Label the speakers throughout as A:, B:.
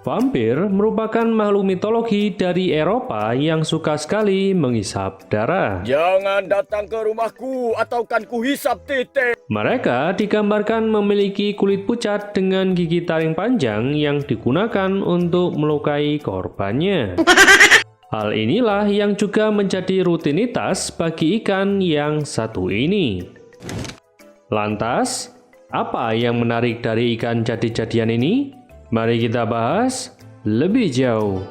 A: Vampir merupakan makhluk mitologi dari Eropa yang suka sekali menghisap darah.
B: Jangan datang ke rumahku atau kan kuhisap titik.
A: Mereka digambarkan memiliki kulit pucat dengan gigi taring panjang yang digunakan untuk melukai korbannya. Hal inilah yang juga menjadi rutinitas bagi ikan yang satu ini. Lantas, apa yang menarik dari ikan jadi-jadian ini? Mari kita bahas lebih jauh.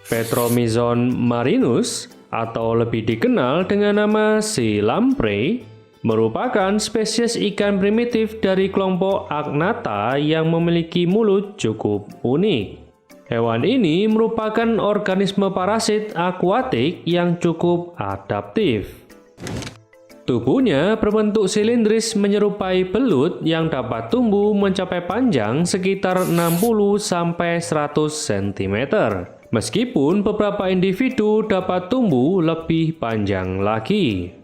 A: Petromyzon marinus atau lebih dikenal dengan nama sea lamprey merupakan spesies ikan primitif dari kelompok Agnatha yang memiliki mulut cukup unik. Hewan ini merupakan organisme parasit akuatik yang cukup adaptif. Tubuhnya berbentuk silindris menyerupai belut yang dapat tumbuh mencapai panjang sekitar 60–100 cm. Meskipun beberapa individu dapat tumbuh lebih panjang lagi.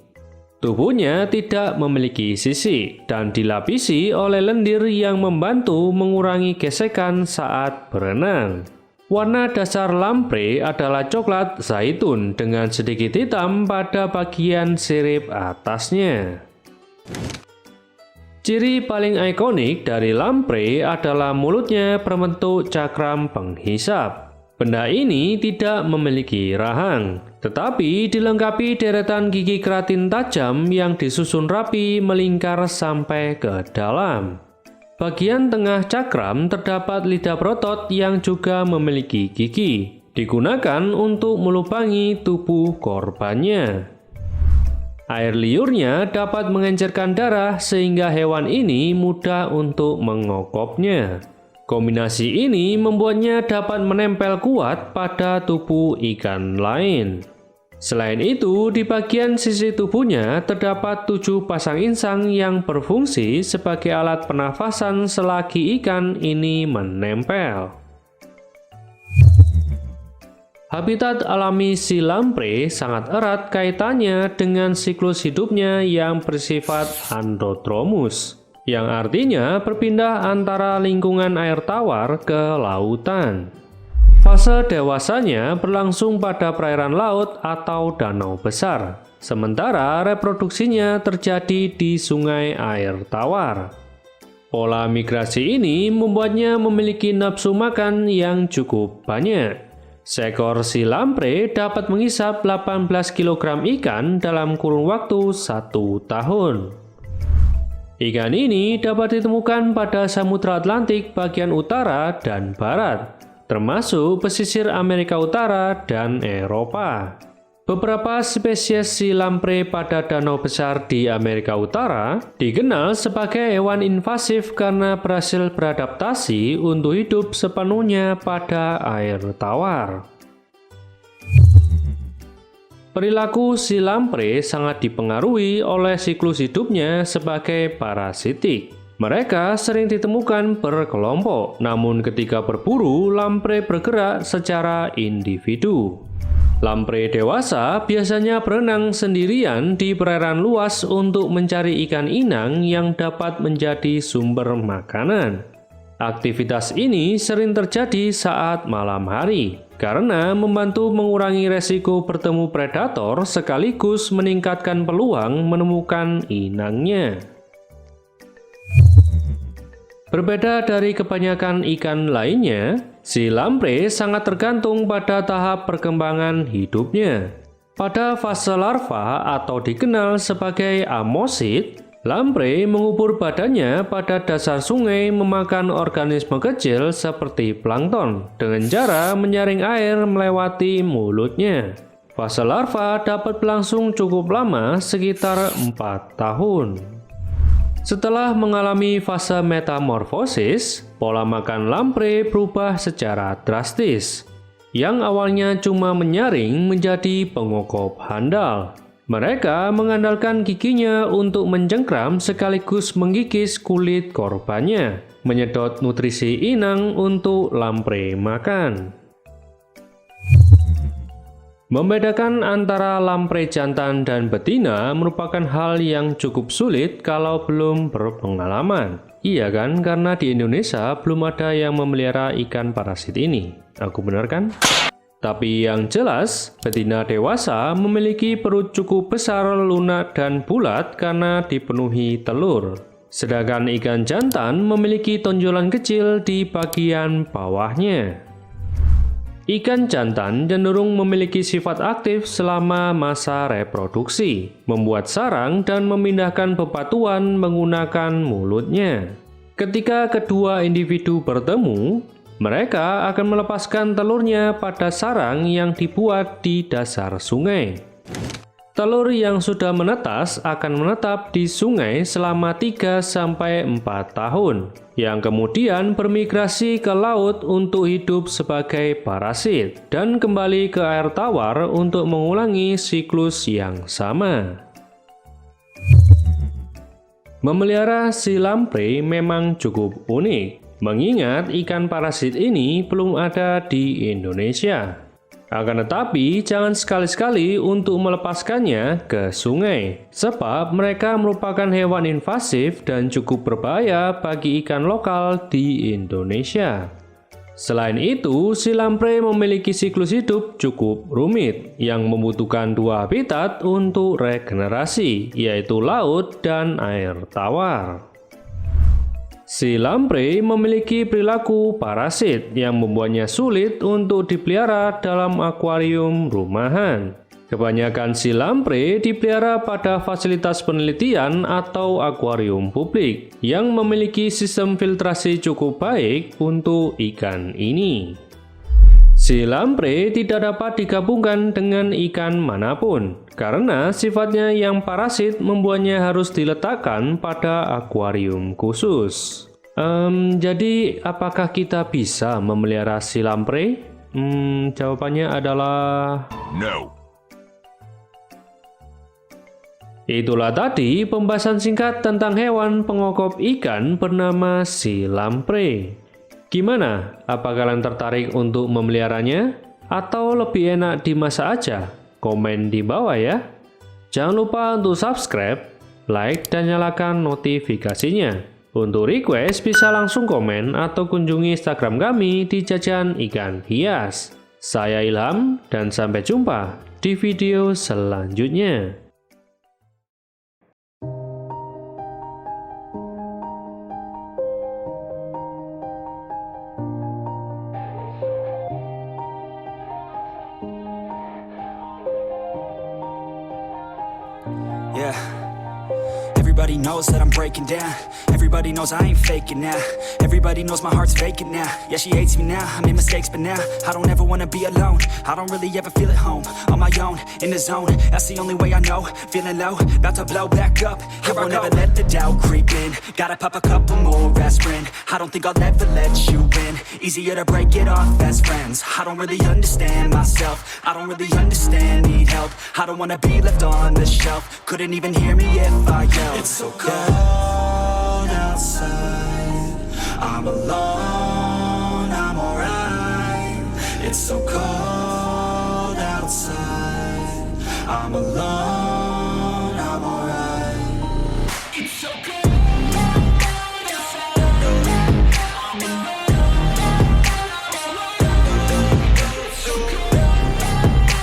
A: Tubuhnya tidak memiliki sisik dan dilapisi oleh lendir yang membantu mengurangi gesekan saat berenang. Warna dasar lamprey adalah coklat zaitun dengan sedikit hitam pada bagian sirip atasnya. Ciri paling ikonik dari lamprey adalah mulutnya berbentuk cakram penghisap. Benda ini tidak memiliki rahang, tetapi dilengkapi deretan gigi keratin tajam yang disusun rapi melingkar sampai ke dalam. Bagian tengah cakram terdapat lidah berotot yang juga memiliki gigi, digunakan untuk melubangi tubuh korbannya. Air liurnya dapat mengencerkan darah sehingga hewan ini mudah untuk mengokopnya. Kombinasi ini membuatnya dapat menempel kuat pada tubuh ikan lain. Selain itu, di bagian sisi tubuhnya terdapat 7 pasang insang yang berfungsi sebagai alat pernafasan selagi ikan ini menempel. Habitat alami sea lamprey sangat erat kaitannya dengan siklus hidupnya yang bersifat androtromus, yang artinya berpindah antara lingkungan air tawar ke lautan. Fase dewasanya berlangsung pada perairan laut atau danau besar, sementara reproduksinya terjadi di sungai air tawar. Pola migrasi ini membuatnya memiliki nafsu makan yang cukup banyak. Seekor sea lamprey dapat menghisap 18 kg ikan dalam kurun waktu 1 tahun. Ikan ini dapat ditemukan pada Samudra Atlantik bagian utara dan barat, termasuk pesisir Amerika Utara dan Eropa. Beberapa spesies sea lamprey pada danau besar di Amerika Utara dikenal sebagai hewan invasif karena berhasil beradaptasi untuk hidup sepenuhnya pada air tawar. Perilaku sea lamprey sangat dipengaruhi oleh siklus hidupnya sebagai parasitik. Mereka sering ditemukan berkelompok, namun ketika berburu, lamprey bergerak secara individu. Lamprey dewasa biasanya berenang sendirian di perairan luas untuk mencari ikan inang yang dapat menjadi sumber makanan. Aktivitas ini sering terjadi saat malam hari, karena membantu mengurangi resiko bertemu predator sekaligus meningkatkan peluang menemukan inangnya. Berbeda dari kebanyakan ikan lainnya, sea lamprey sangat tergantung pada tahap perkembangan hidupnya. Pada fase larva atau dikenal sebagai amosid, lamprey mengubur badannya pada dasar sungai memakan organisme kecil seperti plankton dengan cara menyaring air melewati mulutnya. Fase larva dapat berlangsung cukup lama, sekitar 4 tahun. Setelah mengalami fase metamorfosis, pola makan lamprey berubah secara drastis. Yang awalnya cuma menyaring menjadi pengokop handal. Mereka mengandalkan giginya untuk mencengkram sekaligus menggigis kulit korbannya, menyedot nutrisi inang untuk lamprey makan. Membedakan antara lamprey jantan dan betina merupakan hal yang cukup sulit kalau belum berpengalaman. Iya kan, karena di Indonesia belum ada yang memelihara ikan parasit ini. Aku benar kan? Tapi yang jelas, betina dewasa memiliki perut cukup besar, lunak, dan bulat karena dipenuhi telur. Sedangkan ikan jantan memiliki tonjolan kecil di bagian bawahnya. Ikan jantan cenderung memiliki sifat aktif selama masa reproduksi, membuat sarang dan memindahkan bebatuan menggunakan mulutnya. Ketika kedua individu bertemu, mereka akan melepaskan telurnya pada sarang yang dibuat di dasar sungai. Telur yang sudah menetas akan menetap di sungai selama 3-4 tahun, yang kemudian bermigrasi ke laut untuk hidup sebagai parasit, dan kembali ke air tawar untuk mengulangi siklus yang sama. Memelihara si lamprey memang cukup unik, mengingat ikan parasit ini belum ada di Indonesia. Akan tetapi, jangan sekali-sekali untuk melepaskannya ke sungai, sebab mereka merupakan hewan invasif dan cukup berbahaya bagi ikan lokal di Indonesia. Selain itu, si lamprey memiliki siklus hidup cukup rumit, yang membutuhkan dua habitat untuk regenerasi, yaitu laut dan air tawar. Si lamprey memiliki perilaku parasit yang membuatnya sulit untuk dipelihara dalam akuarium rumahan. Kebanyakan si lamprey dipelihara pada fasilitas penelitian atau akuarium publik yang memiliki sistem filtrasi cukup baik untuk ikan ini. Si lamprey tidak dapat digabungkan dengan ikan manapun karena sifatnya yang parasit membuatnya harus diletakkan pada akuarium khusus. Jadi apakah kita bisa memelihara si lamprey? Jawabannya adalah
C: No.
A: Itulah tadi pembahasan singkat tentang hewan pengokop ikan bernama si lamprey. Gimana? Apa kalian tertarik untuk memeliharanya? Atau lebih enak dimasak aja? Komen di bawah ya. Jangan lupa untuk subscribe, like, dan nyalakan notifikasinya. Untuk request bisa langsung komen atau kunjungi Instagram kami di Jajan Ikan Hias. Saya Ilham dan sampai jumpa di video selanjutnya.
D: Yeah. Everybody knows that I'm breaking down. Everybody knows I ain't faking now. Everybody knows my heart's vacant now. Yeah, she hates me now. I made mistakes, but now I don't ever wanna be alone. I don't really ever feel at home. On my own, in the zone. That's the only way I know. Feeling low, about to blow back up. Here I won't ever let the doubt creep in. Gotta pop a couple more aspirin. I don't think I'll ever let you in. Easier to break it off best friends. I don't really understand myself. I don't really understand, need help. I don't wanna be left on the shelf. Couldn't even hear me if I yelled. It's so cold outside. I'm alone, I'm alright. It's so cold outside. I'm alone, I'm alright. It's so cold outside. I'm alone. It's so cold outside.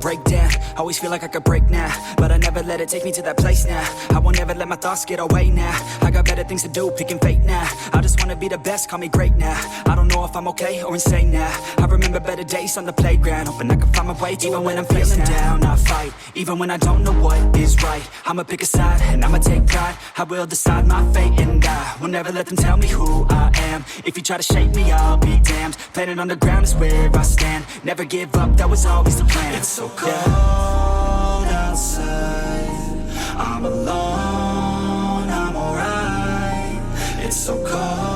D: Break down, always feel like I could break now, but I never let it take me to that place now. I won't ever let my thoughts get away now. I got better things to do, picking fate now. I just wanna be the best, call me great now. I don't know if I'm okay or insane now. I remember better days on the playground, hoping I can find my way. Even when I'm feeling down, I fight. Even when I don't know what is right, I'ma pick a side and I'ma take pride. I will decide my fate and I will never let them tell me who I am. If you try to shake me, I'll be damned. Planet on the ground is where I stand. Never give up, that was always the plan. It's so cold outside. I'm alone, I'm alright. It's so cold